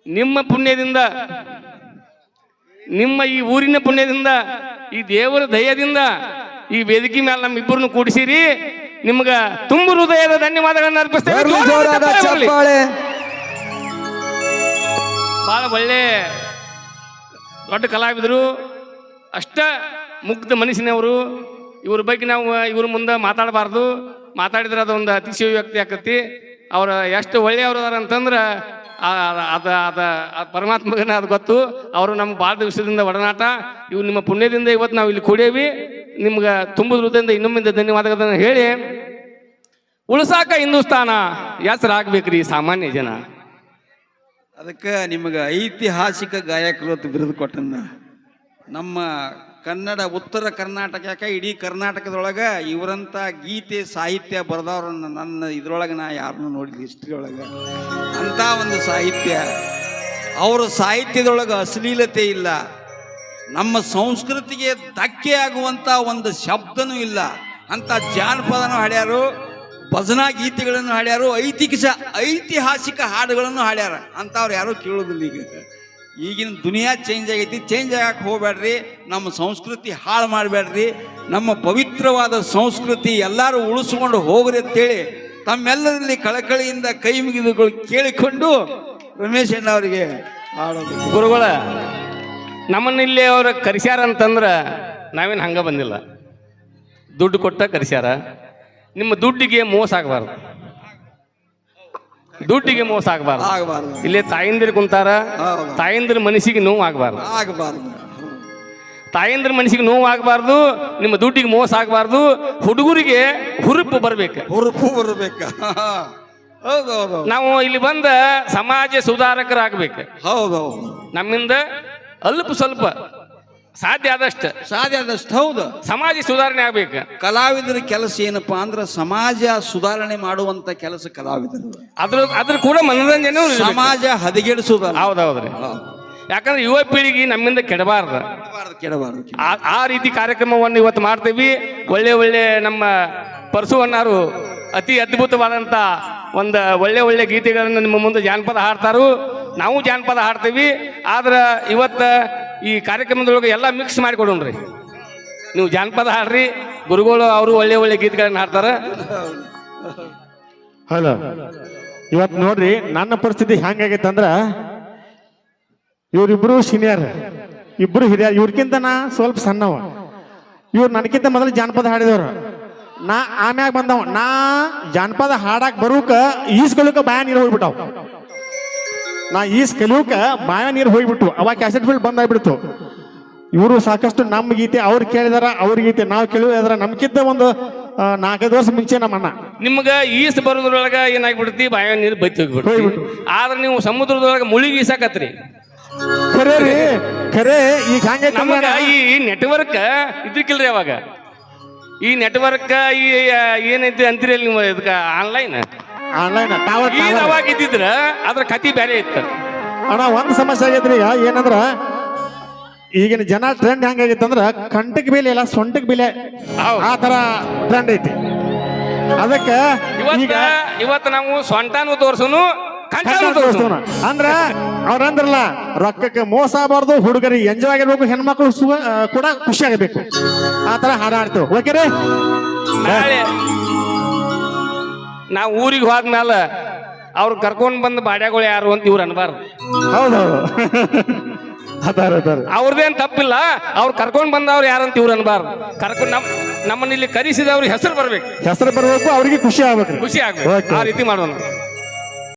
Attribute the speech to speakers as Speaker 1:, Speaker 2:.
Speaker 1: ನಿಮ್ಮ ಪುಣ್ಯದಿಂದ, ನಿಮ್ಮ ಈ ಊರಿನ ಪುಣ್ಯದಿಂದ, ಈ ದೇವರ ದಯದಿಂದ ಈ ವೇದಿಕೆ ಮೇಲೆ ನಮ್ಮಿಬ್ಬರನ್ನು ಕೂಡಿಸಿರಿ. ನಿಮ್ಗ ತುಂಬ ಹೃದಯದ ಧನ್ಯವಾದಗಳನ್ನು ಅರ್ಪಿಸ್ತೇವೆ. ಬಹಳ ಒಳ್ಳೆ ದೊಡ್ಡ ಕಲಾವಿದರು, ಅಷ್ಟ ಮುಗ್ಧ ಮನಸ್ಸಿನವರು. ಇವ್ರ ಬಗ್ಗೆ ನಾವು ಇವ್ರ ಮುಂದೆ ಮಾತಾಡಬಾರ್ದು, ಮಾತಾಡಿದ್ರೆ ಅದೊಂದು ಅತಿಶಯ ವ್ಯಕ್ತಿ ಆಕತಿ. ಅವ್ರ ಎಷ್ಟು ಒಳ್ಳೆಯವ್ರು ಅದಾರ ಅಂತಂದ್ರೆ ಪರಮಾತ್ಮಗನ ಅದು ಗೊತ್ತು. ಅವರು ನಮ್ಮ ಭಾಳ ದಿವಸದಿಂದ ಒಡನಾಟ. ಇವು ನಿಮ್ಮ ಪುಣ್ಯದಿಂದ ಇವತ್ತು ನಾವು ಇಲ್ಲಿ ಕೂಡೇವಿ. ನಿಮ್ಗೆ ತುಂಬ ಹೃದಯದಿಂದ ಇನ್ನೊಮ್ಮಿಂದ ಧನ್ಯವಾದಗಳನ್ನು ಹೇಳಿ, ಉಳಿಸಾಕ ಹಿಂದೂಸ್ತಾನ ಹೆಸರಾಗ್ಬೇಕ್ರಿ ಸಾಮಾನ್ಯ ಜನ.
Speaker 2: ಅದಕ್ಕೆ ನಿಮಗೆ ಐತಿಹಾಸಿಕ ಗಾಯಕರು ಅಂತ ಬಿರುದು ಕೊಟ್ಟನ್ನ ನಮ್ಮ ಕನ್ನಡ ಉತ್ತರ ಕರ್ನಾಟಕ, ಯಾಕೆ ಇಡೀ ಕರ್ನಾಟಕದೊಳಗೆ ಇವರಂಥ ಗೀತೆ ಸಾಹಿತ್ಯ ಬರೆದವ್ರನ್ನ ನನ್ನ ಇದ್ರೊಳಗೆ ನಾ ಯಾರನ್ನೂ ನೋಡಿದ್ವಿ ಹಿಸ್ಟ್ರಿ ಒಳಗೆ. ಅಂಥ ಒಂದು ಸಾಹಿತ್ಯ, ಅವರ ಸಾಹಿತ್ಯದೊಳಗೆ ಅಶ್ಲೀಲತೆ ಇಲ್ಲ, ನಮ್ಮ ಸಂಸ್ಕೃತಿಗೆ ಧಕ್ಕೆ ಆಗುವಂಥ ಒಂದು ಶಬ್ದನೂ ಇಲ್ಲ. ಅಂಥ ಜಾನಪದನೂ ಹಾಡ್ಯಾರು, ಭಜನಾ ಗೀತೆಗಳನ್ನು ಹಾಡ್ಯಾರು, ಐತಿಹಾಸಿಕ ಹಾಡುಗಳನ್ನು ಹಾಡ್ಯಾರ. ಅಂಥವ್ರು ಯಾರೂ ಕೇಳೋದಿಲ್ಲ. ಈಗಿನ ದುನಿಯಾ ಚೇಂಜ್ ಆಗೈತಿ, ಚೇಂಜ್ ಆಗಕ್ಕೆ ಹೋಗ್ಬೇಡ್ರಿ. ನಮ್ಮ ಸಂಸ್ಕೃತಿ ಹಾಳು ಮಾಡಬೇಡ್ರಿ. ನಮ್ಮ ಪವಿತ್ರವಾದ ಸಂಸ್ಕೃತಿ ಎಲ್ಲರೂ ಉಳಿಸ್ಕೊಂಡು ಹೋಗ್ರಿ ಅಂತೇಳಿ ತಮ್ಮೆಲ್ಲರಲ್ಲಿ ಕಳಕಳಿಯಿಂದ ಕೈ ಮುಗಿದುಗಳು ಕೇಳಿಕೊಂಡು ರಮೇಶ್ ಅಣ್ಣ ಅವರಿಗೆ ಹಾಡೋದು.
Speaker 1: ಗುರುಗಳ ನಮ್ಮನ್ನಿಲ್ಲಿ ಅವ್ರ ಕರೆಸ್ಯಾರ ಅಂತಂದ್ರೆ ನಾವೇನು ಹಂಗೆ ಬಂದಿಲ್ಲ, ದುಡ್ಡು ಕೊಟ್ಟ ಕರೆಸ್ಯಾರ. ನಿಮ್ಮ ದುಡ್ಡಿಗೆ ಮೋಸ ಆಗಬಾರ್ದು, ದುಡ್ಡಿಗೆ ಮೋಸ ಆಗಬಾರ್ದು. ಇಲ್ಲೇ ತಾಯಿಂದಿರು ಕುಂತಾರ, ತಾಯಿಂದ್ರ ಮನಸ್ಸಿಗೆ ನೋವು ಆಗಬಾರ್ದು, ತಾಯಿಂದ್ರ ಮನಸ್ಸಿಗೆ ನೋವು ಆಗಬಾರ್ದು. ನಿಮ್ಮ ದುಡ್ಡಿಗೆ ಮೋಸ ಆಗಬಾರ್ದು. ಹುಡುಗರಿಗೆ ಹುರುಪು ಬರ್ಬೇಕು.
Speaker 2: ಹೌದೌದು.
Speaker 1: ನಾವು ಇಲ್ಲಿ ಬಂದ ಸಮಾಜ ಸುಧಾರಕರಾಗಬೇಕು.
Speaker 2: ಹೌದೌದು.
Speaker 1: ನಮ್ಮಿಂದ ಅಲ್ಪ ಸ್ವಲ್ಪ ಸಾಧ್ಯ ಆದಷ್ಟು
Speaker 2: ಹೌದು,
Speaker 1: ಸಮಾಜ ಸುಧಾರಣೆ ಆಗ್ಬೇಕು.
Speaker 2: ಕಲಾವಿದರ ಕೆಲಸ ಏನಪ್ಪಾ ಅಂದ್ರೆ ಸಮಾಜ ಸುಧಾರಣೆ ಮಾಡುವಂತ ಕೆಲಸ ಕಲಾವಿದರು.
Speaker 1: ಅದ್ರ ಕೂಡ ಮನೋರಂಜನೆ,
Speaker 2: ಸಮಾಜ ಹದಗೆಡಿಸುವುದು.
Speaker 1: ಹೌದೌದ್ರಿ. ಯಾಕಂದ್ರೆ ಯುವ ಪೀಳಿಗೆ ನಮ್ಮಿಂದ ಕೆಡಬಾರ್ದು. ಆ ರೀತಿ ಕಾರ್ಯಕ್ರಮವನ್ನು ಇವತ್ತು ಮಾಡ್ತೀವಿ. ಒಳ್ಳೆ ನಮ್ಮ ಪರಶುವಣ್ಣರು ಅತಿ ಅದ್ಭುತವಾದಂಥ ಒಂದು ಒಳ್ಳೆ ಗೀತೆಗಳನ್ನು ನಿಮ್ಮ ಮುಂದೆ ಜಾನಪದ ಹಾಡ್ತಾರು, ನಾವು ಜಾನಪದ ಹಾಡ್ತೀವಿ. ಆದ್ರೆ ಇವತ್ತು ಈ ಕಾರ್ಯಕ್ರಮದೊಳಗೆ ಎಲ್ಲ ಮಿಕ್ಸ್ ಮಾಡಿ ಕೊಡೋಣ್ರಿ. ನೀವು ಜಾನಪದ ಹಾಡ್ರಿ, ಗುರುಗಳು ಅವರು ಒಳ್ಳೆ ಗೀತೆಗಳನ್ನ ಹಾಡ್ತಾರೆ.
Speaker 3: ಹಲೋ, ಇವತ್ತು ನೋಡ್ರಿ ನನ್ನ ಪರಿಸ್ಥಿತಿ ಹೆಂಗಾಗೈತೆ ಅಂದ್ರೆ, ಇವರಿಬ್ರು ಸೀನಿಯರ್, ಇಬ್ರು ಹಿರಿಯರ್. ಇವ್ರಕ್ಕಿಂತ ನಾ ಸ್ವಲ್ಪ ಸಣ್ಣವ. ಇವ್ರು ನನಗಿಂತ ಮೊದಲು ಜಾನಪದ ಹಾಡಿದವ್ರು. ನಾ ಆಮ್ಯಾಗ ಬಂದವ. ನಾ ಜಾನಪದ ಹಾಡಕ್ ಬರೋಕ ಈಸ್ಕೊಳಕ ಬಾಯ ನೀರು ಹೋಗ್ಬಿಟ್ಟವ್. ನಾ ಈಸ್ ಕಲಿಯೋಕ ಬಾಯ ನೀರು ಹೋಗ್ಬಿಟ್ಟು ಅವಾಗ ಕ್ಯಾಸೆಟ್ ಫೀಲ್ಡ್ ಬಂದಾಗ್ಬಿಡ್ತು. ಇವರು ಸಾಕಷ್ಟು ನಮ್ಮ ಗೀತೆ ಅವ್ರು ಕೇಳಿದಾರ, ಅವ್ರ ಗೀತೆ ನಾವು ಕೇಳಿದ್ರ. ನಮ್ಗಿಂತ ಒಂದು 4-5 ವರ್ಷ ಮುಂಚೆ ನಮ್ಮ ಅಣ್ಣ.
Speaker 1: ನಿಮ್ಗೆ ಈಸ್ ಬರೋದ್ರೊಳಗ ಏನಾಗ್ಬಿಡ್ತಿ, ಬಾಯ ನೀರು ಬೈತಿ ಹೋಗ್ಬಿಟ್ಟು. ಆದ್ರೆ ನೀವು ಸಮುದ್ರದೊಳಗೆ ಮುಳುಗಿ ಈಸಾಕತ್ರಿ.
Speaker 3: ಖರೆ ರೀ, ಖರೆ. ಈಗ
Speaker 1: ನಮಗ ಈ ನೆಟ್ವರ್ಕ್ ಇದ್ರಿಕಿಲ್ರಿ. ಅವಾಗ ಈ ನೆಟ್ವರ್ಕ್ ಈ ಏನೈತಿ ಅಂತೀರಿ ನೀವು, ಇದಕ್ಕೆ ಆನ್ಲೈನ್ ಅವಾಗ ಇದ್ದಿದ್ರ ಅದ್ರ ಕತಿ ಬೇರೆ ಇತ್ತು
Speaker 3: ಅಣ್ಣ. ಒಂದ್ ಸಮಸ್ಯೆ ಆಗೈತ್ರಿ ಈಗ. ಏನಂದ್ರ ಈಗಿನ ಜನ ಟ್ರೆಂಡ್ ಹೆಂಗಾಗೈತೆ ಅಂದ್ರ ಕಂಟಕ್ ಬೆಲೆ ಇಲ್ಲ, ಸೊಂಟಕ್ ಬೆಲೆ, ಆ ತರ ಟ್ರೆಂಡ್ ಐತಿ. ಅದಕ್ಕೆ
Speaker 1: ಇವತ್ತು ನಾವು ಸೊಂಟನು ತೋರ್ಸುನು
Speaker 3: ಅಂದ್ರ ಅವ್ರಂದ್ರಲ್ಲ, ರೊಕ್ಕಕ್ಕೆ ಮೋಸ ಆಗಬಾರ್ದು, ಹುಡುಗರಿಗೆ ಎಂಜಾಯ್ ಆಗಿರ್ಬೇಕು, ಹೆಣ್ಮಕ್ಳು ಕೂಡ ಖುಷಿ ಆಗಬೇಕು. ಆ ತರ ಹಾಡಾಡ್ತೇವೆ. ಓಕೆರಿ.
Speaker 1: ನಾವು ಊರಿಗೆ ಹೋದ್ಮೇಲೆ ಅವ್ರು ಕರ್ಕೊಂಡ್ ಬಂದ ಬಾಡ್ಯಾಗಳು ಯಾರು ಅಂತ ಇವ್ರು ಅನ್ಬಾರ್ದು.
Speaker 3: ಹೌದೌದು,
Speaker 1: ಅವ್ರದೇನ್ ತಪ್ಪಿಲ್ಲ. ಅವ್ರು ಕರ್ಕೊಂಡ್ ಬಂದವ್ರು ಯಾರಂತ ಇವ್ರು ಅನ್ಬಾರ್ದು. ಕರ್ಕೊಂಡ್ ನಮ್ಮನ್ನ ಇಲ್ಲಿ ಕರೆಸಿದವ್ರಿಗೆ ಹೆಸರು ಬರ್ಬೇಕು,
Speaker 3: ಅವ್ರಿಗೆ ಖುಷಿ ಆಗ್ಬೇಕು.
Speaker 1: ಆ ರೀತಿ ಮಾಡೋಣ.